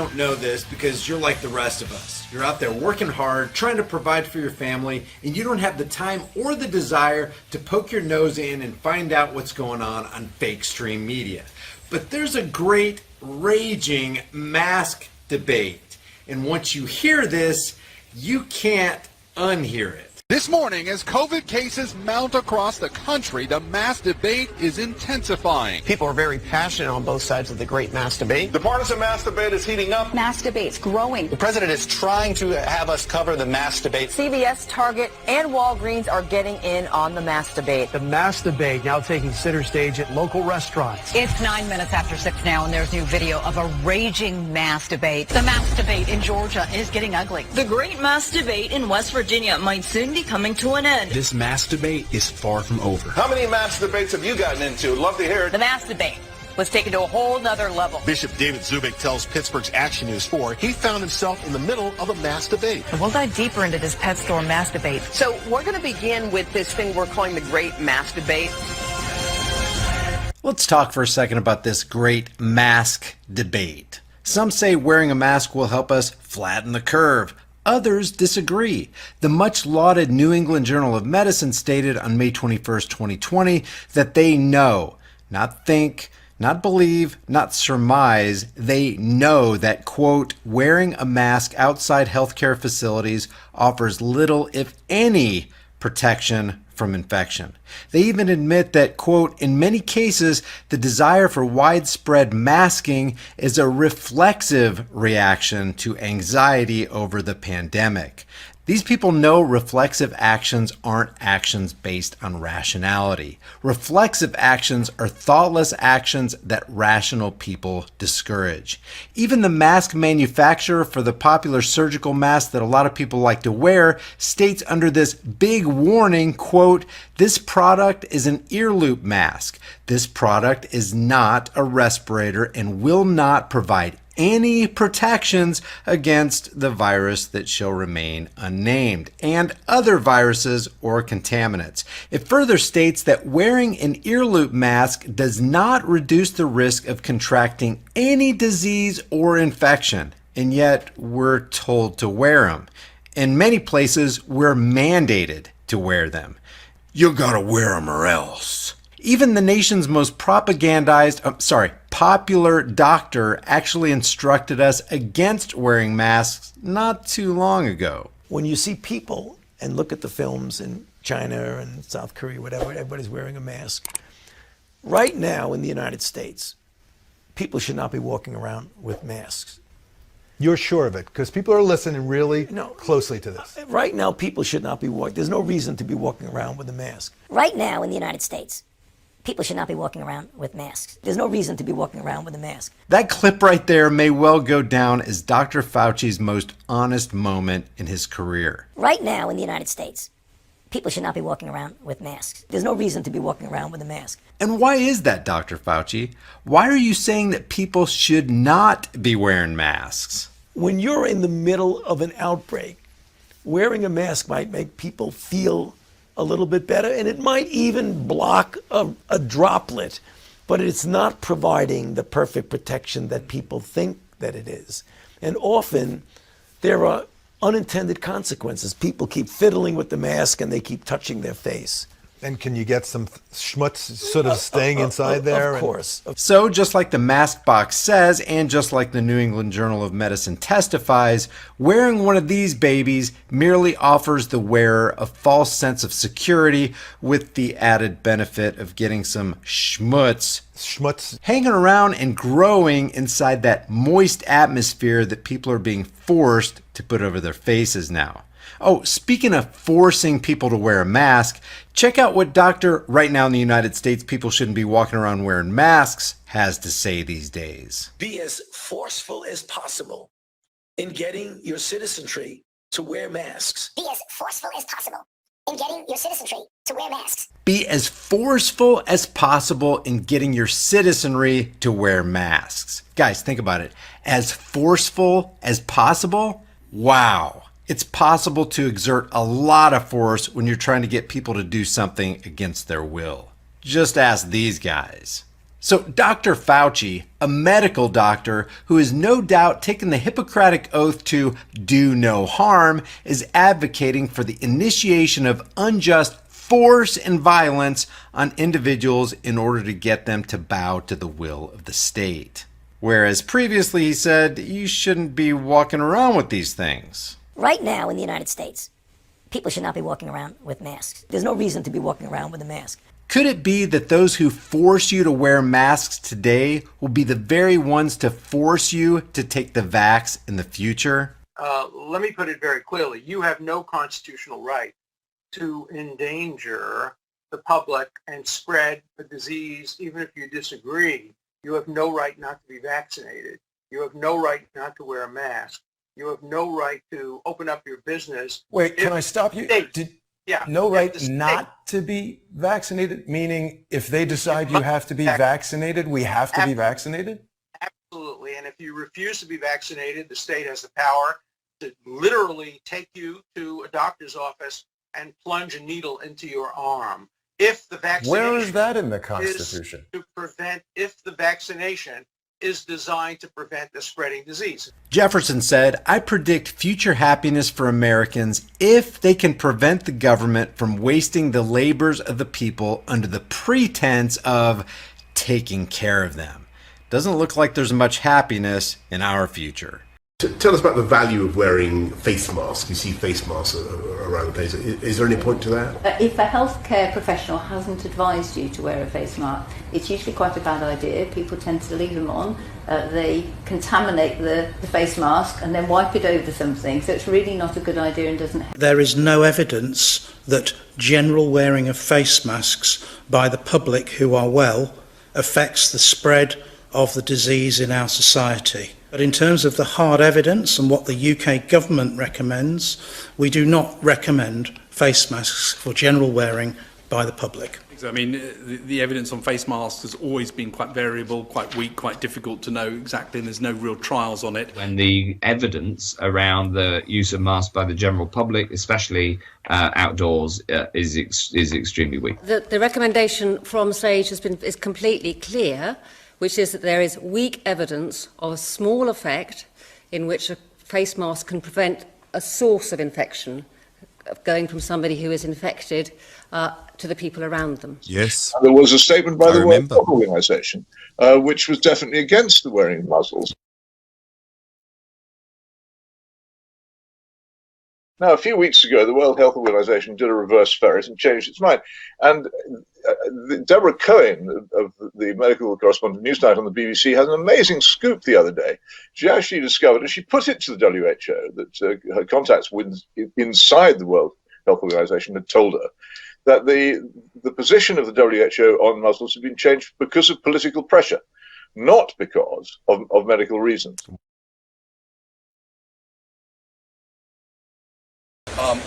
don't know this because you're like the rest of us. You're out there working hard, trying to provide for your family, and you don't have the time or the desire to poke your nose in and find out what's going on fake stream media. But there's a great, raging mask debate. And once you hear this, you can't unhear it. This morning, as COVID cases mount across the country, the mask debate is intensifying. People are very passionate on both sides of the great mask debate. The partisan mask debate is heating up. Mask debate's growing. The president is trying to have us cover the mask debate. CVS, Target, and Walgreens are getting in on the mask debate. The mask debate now taking center stage at local restaurants. It's 9 minutes after 6 now, and there's new video of a raging mask debate. The mask debate in Georgia is getting ugly. The great mask debate in West Virginia might soon be coming to an end. This mask debate is far from over. How many mask debates have you gotten into? Love to hear it. The mask debate was taken to a whole nother level. Bishop David Zubik tells Pittsburgh's Action News 4 he found himself in the middle of a mask debate. And we'll dive deeper into this pet store mask debate. So we're going to begin with this thing we're calling the great mask debate. Let's talk for a second about this great mask debate. Some say wearing a mask will help us flatten the curve. Others disagree. The much lauded New England Journal of Medicine stated on May 21st, 2020, that they know, not think, not believe, not surmise, they know that, quote, wearing a mask outside healthcare facilities offers little, if any, protection from infection. They even admit that, quote, in many cases, the desire for widespread masking is a reflexive reaction to anxiety over the pandemic. These people know reflexive actions aren't actions based on rationality. Reflexive actions are thoughtless actions that rational people discourage. Even the mask manufacturer for the popular surgical mask that a lot of people like to wear states under this big warning, quote, this product is an ear loop mask. This product is not a respirator and will not provide any protections against the virus that shall remain unnamed and other viruses or contaminants. It further states that wearing an ear loop mask does not reduce the risk of contracting any disease or infection, and yet we're told to wear them. In many places, we're mandated to wear them. You gotta wear them or else. Even the nation's most popular doctor actually instructed us against wearing masks not too long ago. When you see people and look at the films in China and South Korea, whatever, everybody's wearing a mask. Right now in the United States, people should not be walking around with masks. You're sure of it? Because people are listening really closely to this. Right now, people should not be walking. There's no reason to be walking around with a mask. Right now in the United States, people should not be walking around with masks. There's no reason to be walking around with a mask. That clip right there may well go down as Dr. Fauci's most honest moment in his career. Right now in the United States, people should not be walking around with masks. There's no reason to be walking around with a mask. And why is that, Dr. Fauci? Why are you saying that people should not be wearing masks? When you're in the middle of an outbreak, wearing a mask might make people feel a little bit better, and it might even block a droplet, but it's not providing the perfect protection that people think that it is. And often there are unintended consequences. People keep fiddling with the mask and they keep touching their face. And can you get some schmutz sort of staying inside there? Of course. So just like the mask box says, and just like the New England Journal of Medicine testifies, wearing one of these babies merely offers the wearer a false sense of security with the added benefit of getting some schmutz hanging around and growing inside that moist atmosphere that people are being forced to put over their faces now. Oh, speaking of forcing people to wear a mask, check out what Dr. Right now in the United States, people shouldn't be walking around wearing masks has to say these days. Be as forceful as possible in getting your citizenry to wear masks. Be as forceful as possible in getting your citizenry to wear masks. Be as forceful as possible in getting your citizenry to wear masks. Guys, think about it. As forceful as possible? Wow. It's possible to exert a lot of force when you're trying to get people to do something against their will. Just ask these guys. So Dr. Fauci, a medical doctor who has no doubt taken the Hippocratic oath to do no harm, is advocating for the initiation of unjust force and violence on individuals in order to get them to bow to the will of the state. Whereas previously he said you shouldn't be walking around with these things. Right now in the United States, people should not be walking around with masks. There's no reason to be walking around with a mask. Could it be that those who force you to wear masks today will be the very ones to force you to take the vax in the future? Let me put it very clearly. You have no constitutional right to endanger the public and spread the disease, even if you disagree. You have no right not to be vaccinated. You have no right not to wear a mask. You have no right to open up your business. Wait, can I stop you? No right not to be vaccinated, meaning if they decide you have to be vaccinated, we have to be vaccinated? Absolutely. And if you refuse to be vaccinated, the state has the power to literally take you to a doctor's office and plunge a needle into your arm. If the vaccination Where is that in the Constitution? If the vaccination is designed to prevent the spreading disease. Jefferson said, I predict future happiness for Americans if they can prevent the government from wasting the labors of the people under the pretense of taking care of them. Doesn't look like there's much happiness in our future. Tell us about the value of wearing face masks. You see face masks around the place. Is there any point to that? If a healthcare professional hasn't advised you to wear a face mask, it's usually quite a bad idea. People tend to leave them on. They contaminate the face mask and then wipe it over something. So it's really not a good idea and doesn't help. There is no evidence that general wearing of face masks by the public who are well affects the spread of the disease in our society. But in terms of the hard evidence and what the UK government recommends, we do not recommend face masks for general wearing by the public. I mean, the evidence on face masks has always been quite variable, quite weak, quite difficult to know exactly, and there's no real trials on it. When the evidence around the use of masks by the general public, especially outdoors, is extremely weak. The recommendation from SAGE is completely clear, which is that there is weak evidence of a small effect in which a face mask can prevent a source of infection going from somebody who is infected to the people around them. Yes. There was a statement by the World Health Organization which was definitely against the wearing of muzzles. Now, a few weeks ago, the World Health Organization did a reverse ferret and changed its mind. And Deborah Cohen, of the medical correspondent Newsnight on the BBC, had an amazing scoop the other day. She actually discovered, and she put it to the WHO, that her contacts inside the World Health Organization had told her that the position of the WHO on muzzles had been changed because of political pressure, not because of medical reasons.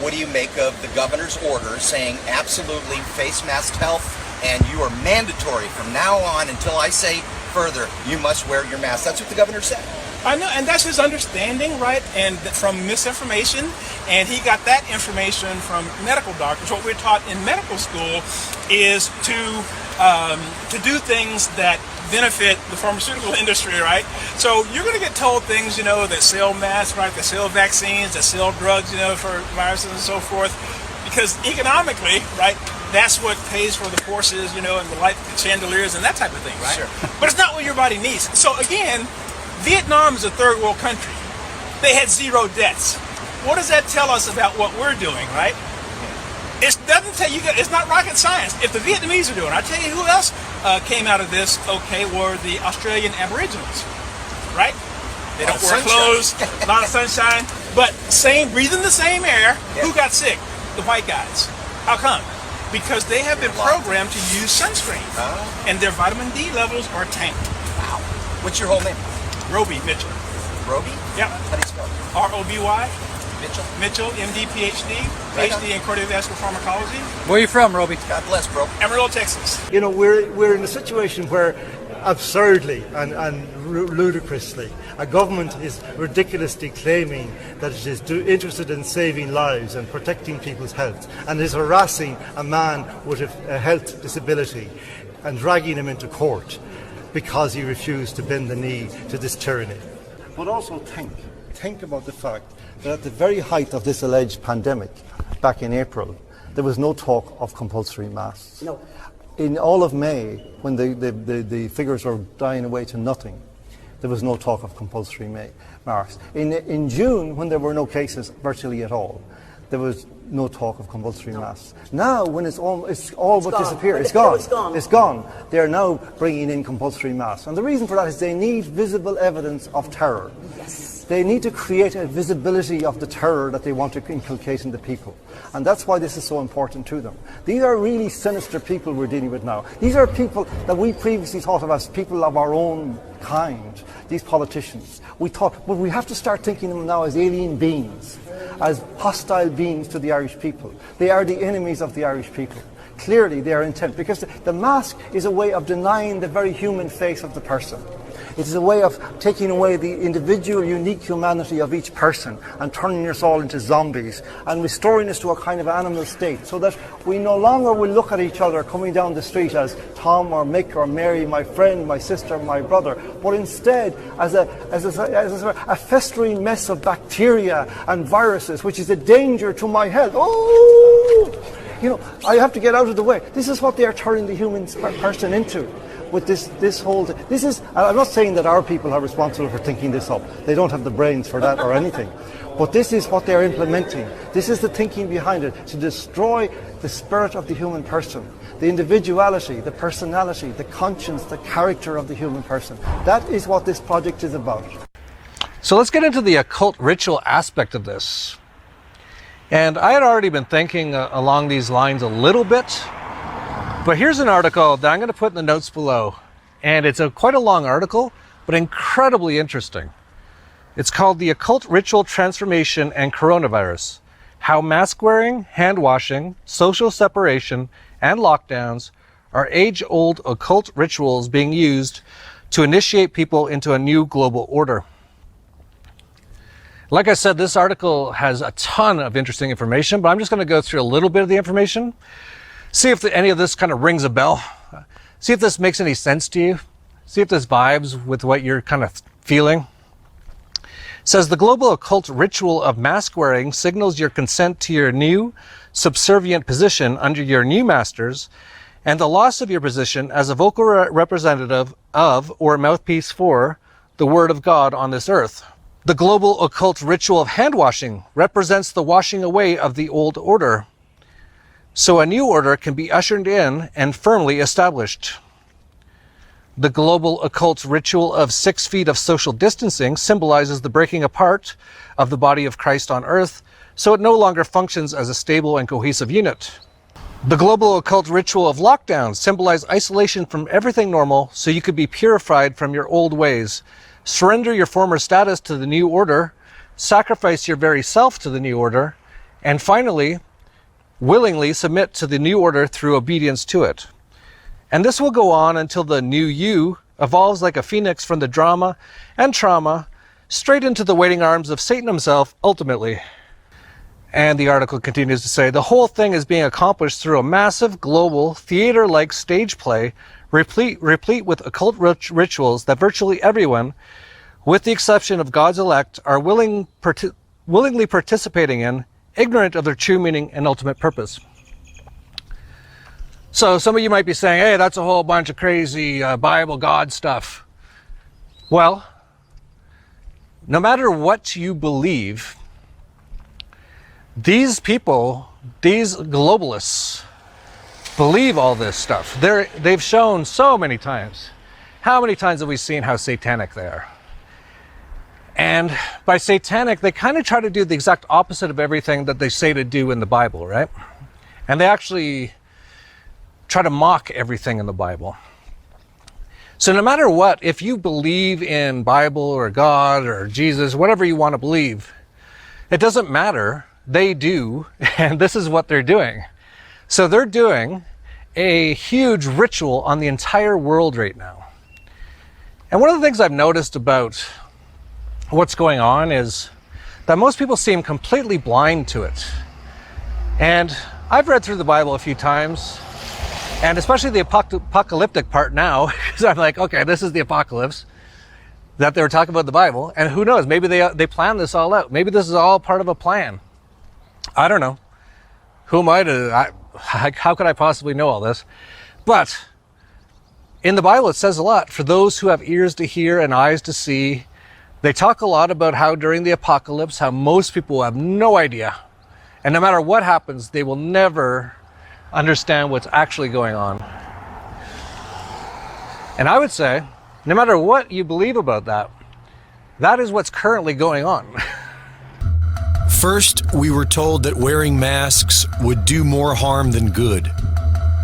What do you make of the governor's order saying absolutely face mask health and you are mandatory from now on until I say further, you must wear your mask? That's what the governor said. I know, and that's his understanding, right? And from misinformation, and he got that information from medical doctors. What we're taught in medical school is to do things that benefit the pharmaceutical industry, right? So you're going to get told things, that sell masks, right? That sell vaccines, that sell drugs, for viruses and so forth, because economically, right? That's what pays for the horses, and the light chandeliers and that type of thing, right? Sure. But it's not what your body needs. So again, Vietnam is a third world country. They had 0 deaths. What does that tell us about what we're doing, right? It doesn't tell you, it's not rocket science. If the Vietnamese are doing it, I'll tell you who else came out of this, were the Australian Aboriginals, right? They don't wear clothes, a lot of sunshine, but breathing the same air. Yeah. Who got sick? The white guys. How come? Because they have been programmed to use sunscreen, and their vitamin D levels are tanked. Wow. What's your whole name? Roby Mitchell. Roby? Yep. How do you spell it? R-O-B-Y. Mitchell? Mitchell, MD, PhD, PhD in cardiovascular pharmacology. Where are you from, Roby? God bless, bro. Amarillo, Texas. We're in a situation where absurdly and ludicrously, a government is ridiculously claiming that it is interested in saving lives and protecting people's health, and is harassing a man with a health disability and dragging him into court. because he refused to bend the knee to this tyranny. But also think about the fact that at the very height of this alleged pandemic, back in April, there was no talk of compulsory masks. No. In all of May, when the figures were dying away to nothing, there was no talk of compulsory masks. In June, when there were no cases virtually at all, there was no talk of compulsory masks. Now, when it's all but disappeared, it's gone. They are now bringing in compulsory masks. And the reason for that is they need visible evidence of terror. Yes. They need to create a visibility of the terror that they want to inculcate into people. And that's why this is so important to them. These are really sinister people we're dealing with now. These are people that we previously thought of as people of our own kind, these politicians. But we have to start thinking of them now as alien beings, as hostile beings to the Irish people. They are the enemies of the Irish people. Clearly they are intent, because the mask is a way of denying the very human face of the person. It is a way of taking away the individual, unique humanity of each person and turning us all into zombies and restoring us to a kind of animal state, so that we no longer will look at each other coming down the street as Tom or Mick or Mary, my friend, my sister, my brother, but instead as a festering mess of bacteria and viruses, which is a danger to my health. Oh! You know, I have to get out of the way. This is what they are turning the human person into. With this whole thing. I'm not saying that our people are responsible for thinking this up. They don't have the brains for that or anything. But this is what they're implementing. This is the thinking behind it, to destroy the spirit of the human person, the individuality, the personality, the conscience, the character of the human person. That is what this project is about. So let's get into the occult ritual aspect of this. And I had already been thinking along these lines a little bit. But here's an article that I'm going to put in the notes below. And it's quite a long article, but incredibly interesting. It's called The Occult Ritual Transformation and Coronavirus: How Mask Wearing, Hand Washing, Social Separation, and Lockdowns are age-old occult rituals being used to initiate people into a new global order. Like I said, this article has a ton of interesting information, but I'm just going to go through a little bit of the information. See if any of this kind of rings a bell. See if this makes any sense to you. See if this vibes with what you're kind of feeling. It says the global occult ritual of mask wearing signals your consent to your new subservient position under your new masters and the loss of your position as a vocal representative of or mouthpiece for the word of God on this earth. The global occult ritual of hand washing represents the washing away of the old order, so a new order can be ushered in and firmly established. The global occult ritual of 6 feet of social distancing symbolizes the breaking apart of the body of Christ on earth, so it no longer functions as a stable and cohesive unit. The global occult ritual of lockdown symbolizes isolation from everything normal, so you could be purified from your old ways. Surrender your former status to the new order, sacrifice your very self to the new order, and finally, willingly submit to the new order through obedience to it. And this will go on until the new you evolves like a phoenix from the drama and trauma straight into the waiting arms of Satan himself, ultimately. And the article continues to say, the whole thing is being accomplished through a massive, global, theater-like stage play, replete with occult rituals that virtually everyone, with the exception of God's elect, are willingly participating in, ignorant of their true meaning and ultimate purpose. So some of you might be saying, hey, that's a whole bunch of crazy Bible God stuff. Well, no matter what you believe, these people, these globalists, believe all this stuff. They've shown so many times. How many times have we seen how satanic they are? And by satanic, they kind of try to do the exact opposite of everything that they say to do in the Bible, right? And they actually try to mock everything in the Bible. So no matter what, if you believe in Bible or God or Jesus, whatever you want to believe, it doesn't matter. They do, and this is what they're doing. So they're doing a huge ritual on the entire world right now. And one of the things I've noticed about what's going on is that most people seem completely blind to it. And I've read through the Bible a few times, And especially the apocalyptic part now, because I'm like, okay, this is the apocalypse that they were talking about in the Bible. And who knows, maybe they planned this all out. Maybe this is all part of a plan. I don't know. Who am I to, how could I possibly know all this? But in the Bible, it says a lot. For those who have ears to hear and eyes to see, they talk a lot about how during the apocalypse, how most people have no idea. And no matter what happens, they will never understand what's actually going on. And I would say, no matter what you believe about that, that is what's currently going on. First, we were told that wearing masks would do more harm than good,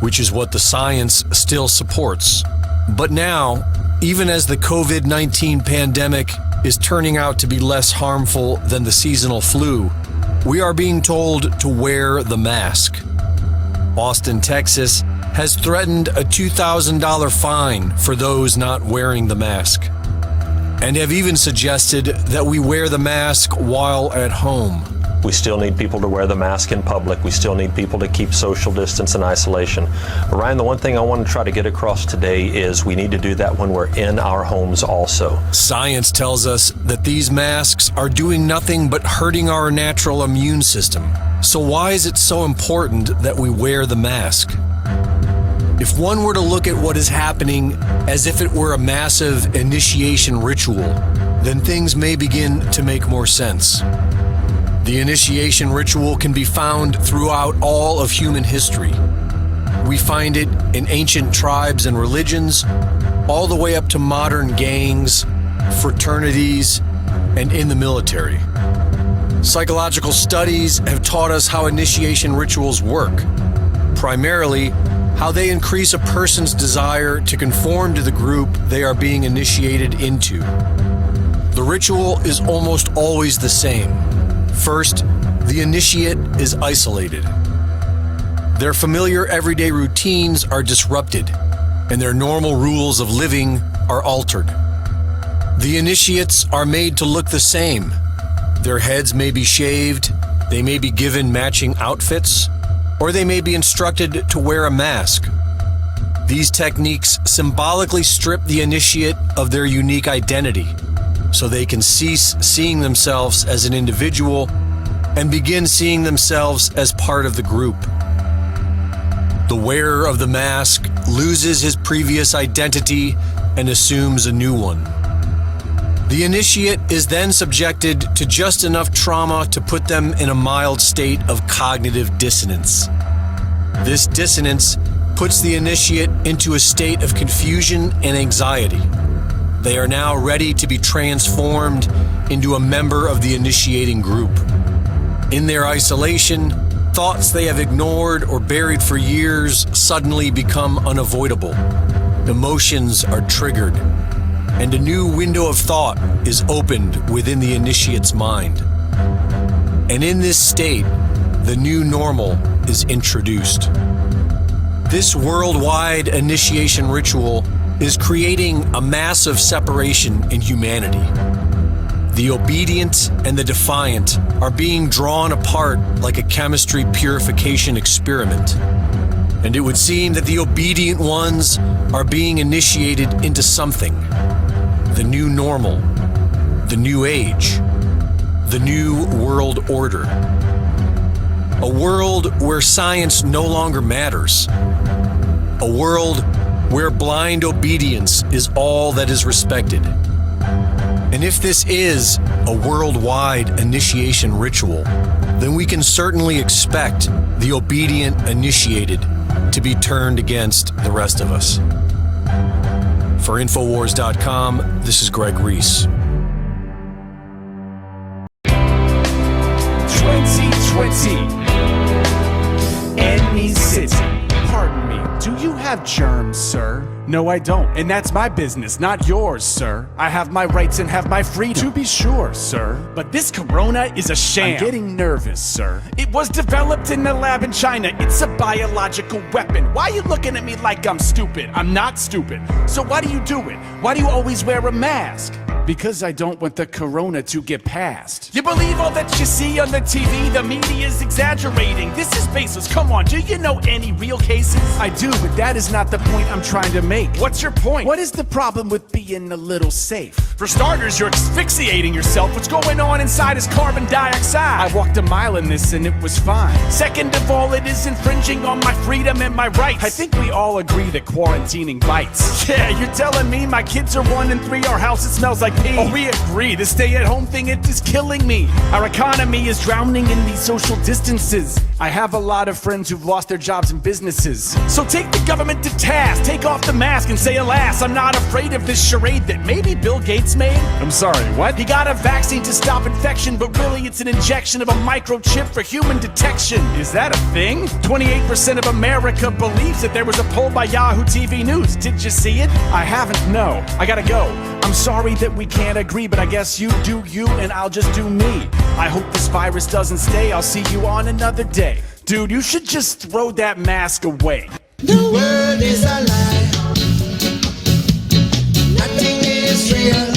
which is what the science still supports. But now, even as the COVID-19 pandemic is turning out to be less harmful than the seasonal flu, we are being told to wear the mask. Austin, Texas, has threatened a $2,000 fine for those not wearing the mask, and have even suggested that we wear the mask while at home. We still need people to wear the mask in public. We still need people to keep social distance and isolation. Ryan, the one thing I want to try to get across today is we need to do that when we're in our homes also. Science tells us that these masks are doing nothing but hurting our natural immune system. So why is it so important that we wear the mask? If one were to look at what is happening as if it were a massive initiation ritual, then things may begin to make more sense. The initiation ritual can be found throughout all of human history. We find it in ancient tribes and religions, all the way up to modern gangs, fraternities, and in the military. Psychological studies have taught us how initiation rituals work, primarily how they increase a person's desire to conform to the group they are being initiated into. The ritual is almost always the same. First, the initiate is isolated. Their familiar everyday routines are disrupted, and their normal rules of living are altered. The initiates are made to look the same. Their heads may be shaved, they may be given matching outfits, or they may be instructed to wear a mask. These techniques symbolically strip the initiate of their unique identity, so they can cease seeing themselves as an individual and begin seeing themselves as part of the group. The wearer of the mask loses his previous identity and assumes a new one. The initiate is then subjected to just enough trauma to put them in a mild state of cognitive dissonance. This dissonance puts the initiate into a state of confusion and anxiety. They are now ready to be transformed into a member of the initiating group. In their isolation, thoughts they have ignored or buried for years suddenly become unavoidable. Emotions are triggered, and a new window of thought is opened within the initiate's mind. And in this state, the new normal is introduced. This worldwide initiation ritual is creating a massive separation in humanity. The obedient and the defiant are being drawn apart like a chemistry purification experiment. And it would seem that the obedient ones are being initiated into something. The new normal, the new age, the new world order. A world where science no longer matters. A world where blind obedience is all that is respected. And if this is a worldwide initiation ritual, then we can certainly expect the obedient initiated to be turned against the rest of us. For Infowars.com, this is Greg Reese. 2020. Any city. Pardon me, do you have have germs, sir. No, I don't, and that's my business, not yours, sir. I have my rights and have my freedom, to be sure, sir. But this corona is a sham. I'm getting nervous, sir. It was developed in a lab in China. It's a biological weapon. Why are you looking at me like I'm stupid? I'm not stupid. So why do you do it? Why do you always wear a mask? Because I don't want the corona to get past. You believe all that you see on the TV? The media's exaggerating. This is baseless. Come on, do you know any real cases? I do, but that is not the point I'm trying to make. What's your point? What is the problem with being a little safe? For starters, you're asphyxiating yourself. What's going on inside is carbon dioxide. I walked a mile in this and it was fine. Second of all, it is infringing on my freedom and my rights. I think we all agree that quarantining bites. Yeah, you're telling me my kids are 1 and 3, our house it smells like pee. Oh, we agree. The stay-at-home thing, it is killing me. Our economy is drowning in these social distances. I have a lot of friends who've lost their jobs and businesses. So take the government to task. Take off the mask and say, alas, I'm not afraid of this charade that maybe Bill Gates made. I'm sorry, what? He got a vaccine to stop infection, but really it's an injection of a microchip for human detection. Is that a thing? 28% of America believes it. There was a poll by Yahoo TV News. Did you see it? I haven't, no. I gotta go. I'm sorry that we can't agree, but I guess you do you and I'll just do me. I hope this virus doesn't stay. I'll see you on another day. Dude, you should just throw that mask away. The world is a lie. Nothing is real.